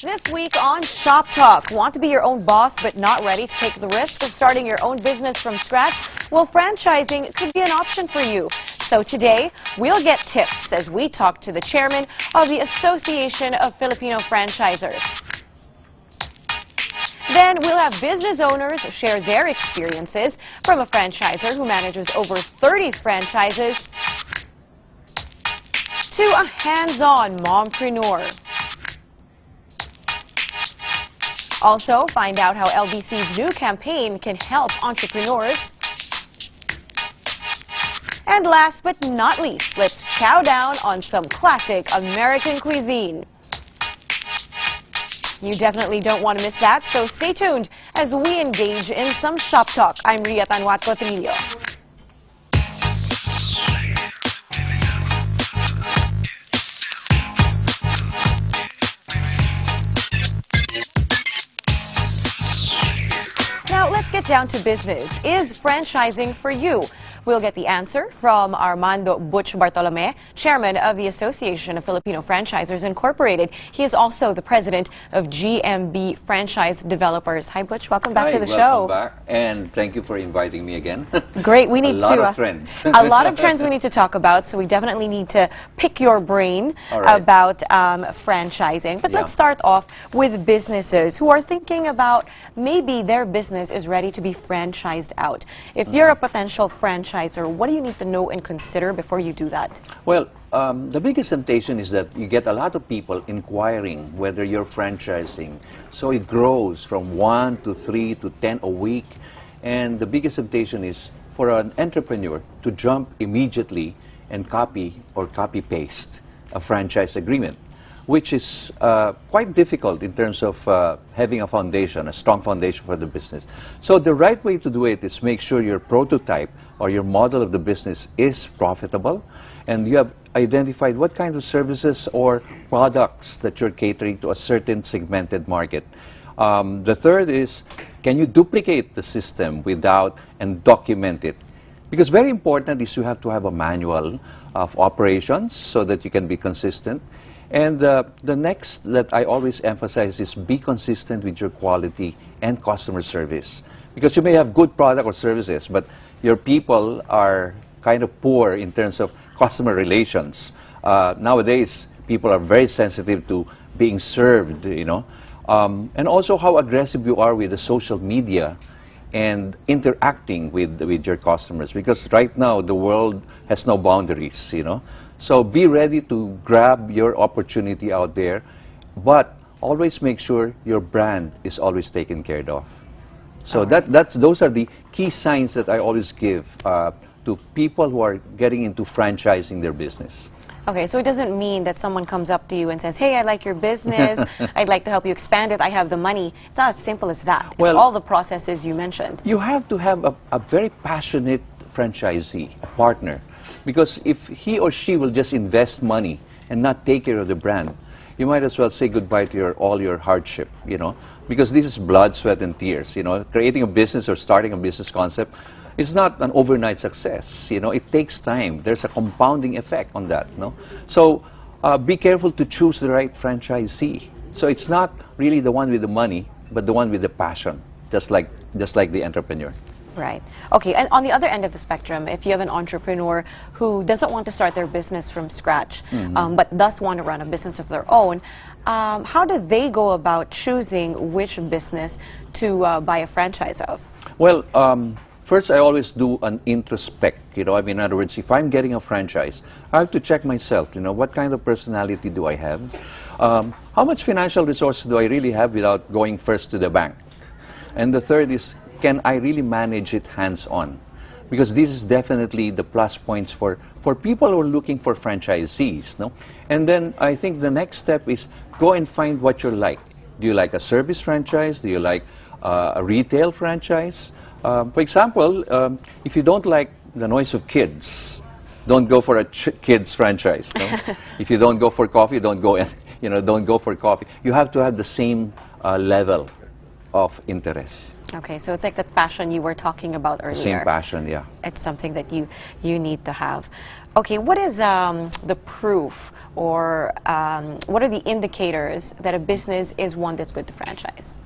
This week on Shop Talk, want to be your own boss but not ready to take the risk of starting your own business from scratch? Well, franchising could be an option for you. So today, we'll get tips as we talk to the chairman of the Association of Filipino Franchisers. Then we'll have business owners share their experiences from a franchisor who manages over 30 franchises to a hands-on mompreneur. Also, find out how LBC's new campaign can help entrepreneurs. And last but not least, let's chow down on some classic American cuisine. You definitely don't want to miss that, so stay tuned as we engage in some Shop Talk. I'm Ria Tanwatco Trillo. Now, let's get down to business. Is franchising for you? We'll get the answer from Armando Bartolome, chairman of the Association of Filipino Franchisers Incorporated. He is also the president of GMB Franchise Developers. Hi, Butch. Welcome back to the show. Welcome back, and thank you for inviting me again. Great. We need a lot of trends. A lot of trends we need to talk about, so we definitely need to pick your brain about franchising. But let's start off with businesses who are thinking about maybe their business is ready to be franchised out. If you're a potential franchiser, what do you need to know and consider before you do that? Well, the biggest temptation is that you get a lot of people inquiring whether you're franchising. So it grows from 1 to 3 to 10 a week. And the biggest temptation is for an entrepreneur to jump immediately and copy or copy-paste a franchise agreement, which is quite difficult in terms of having a foundation, a strong foundation for the business. So the right way to do it is make sure your prototype or your model of the business is profitable, and you have identified what kind of services or products that you're catering to a certain segmented market. The third is, can you duplicate the system without and document it? Because very important is you have to have a manual of operations so that you can be consistent. And the next that I always emphasize is be consistent with your quality and customer service. Because you may have good product or services, but your people are kind of poor in terms of customer relations. Nowadays, people are very sensitive to being served, you know. And also how aggressive you are with the social media and interacting with your customers. Because right now, the world has no boundaries, you know. So be ready to grab your opportunity out there, but always make sure your brand is always taken care of. So those are the key signs that I always give to people who are getting into franchising their business. Okay, so it doesn't mean that someone comes up to you and says, hey, I like your business, I'd like to help you expand it, I have the money. It's not as simple as that. It's all the processes you mentioned. You have to have a very passionate franchisee, a partner. Because if he or she will just invest money and not take care of the brand, you might as well say goodbye to all your hardship, you know. Because this is blood, sweat, and tears, you know. Creating a business or starting a business concept, it's not an overnight success, you know. It takes time. There's a compounding effect on that, no? So be careful to choose the right franchisee. So it's not really the one with the money, but the one with the passion, just like the entrepreneur. Right. Okay, and on the other end of the spectrum, if you have an entrepreneur who doesn't want to start their business from scratch, but does want to run a business of their own, how do they go about choosing which business to buy a franchise of? Well, first I always do an introspect, you know. I mean, in other words, if I'm getting a franchise, I have to check myself, you know, what kind of personality do I have? How much financial resources do I really have without going first to the bank? And the third is, can I really manage it hands-on? Because this is definitely the plus points for people who are looking for franchisees, no? And then I think the next step is go and find what you like. Do you like a service franchise? Do you like a retail franchise? For example, if you don't like the noise of kids, don't go for a kids franchise. No? If you don't go for coffee, don't go for coffee. You have to have the same level of interest. Okay, so it's like the passion you were talking about earlier. Same passion, yeah. It's something that you need to have. Okay, what is the proof, or what are the indicators that a business is one that's good to franchise?